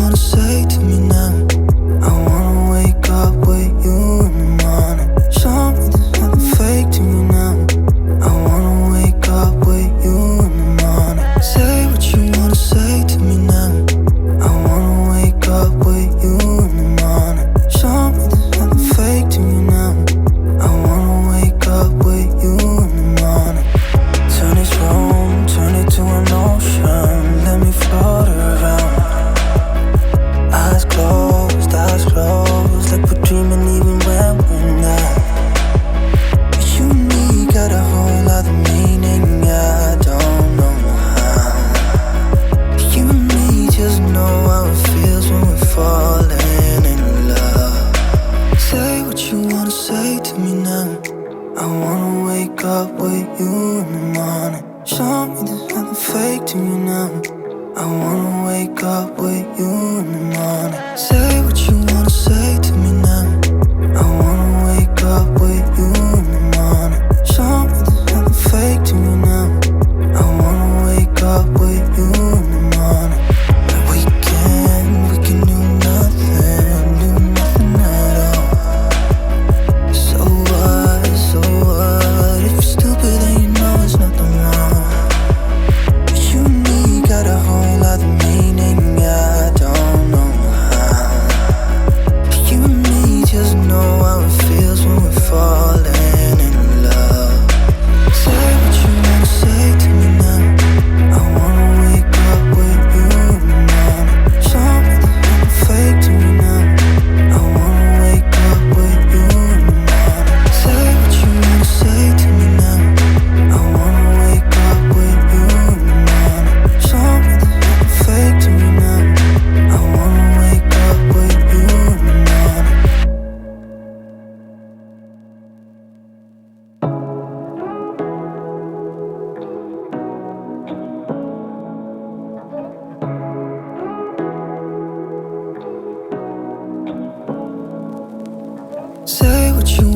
wanna say to me now? I wanna wake up with you in the morning. Show me there's nothing fake to me now. I wanna wake up with you in the morning. Say what you wanna say to me now. I wanna wake up with you in the morning. Show me there's nothing fake to me now. I wanna wake up with you in the morning. Turn this room, turn it to an ocean. Let me float around. Eyes closed, like we're dreaming even when we're not. You and me got a whole other meaning, I don't know how. You and me just know how it feels when we're falling in love. Say what you wanna say to me now. I wanna wake up with you in the morning. Show me there's nothing fake to me now. I wanna wake up with you in the morning. Say what you wanna say to me now. I wanna wake up with you in the morning. Show me there's nothing fake to me now. I wanna wake up with you in the morning. We can do nothing at all. So what, if you're stupid then you know there's nothing wrong. But you and me got a whole other meaning, I don't know how. But you and me just know how it feels when we're falling in love. Say what you wanna say to me now. I wanna wake up with you in the morning. Show me there's nothing fake to me now. I wanna wake up with you in the morning. Say what you wanna say to me now. I wanna wake up with you in the morning. Show me there's nothing fake to me now. I wanna wake up with you in the morning. Say what you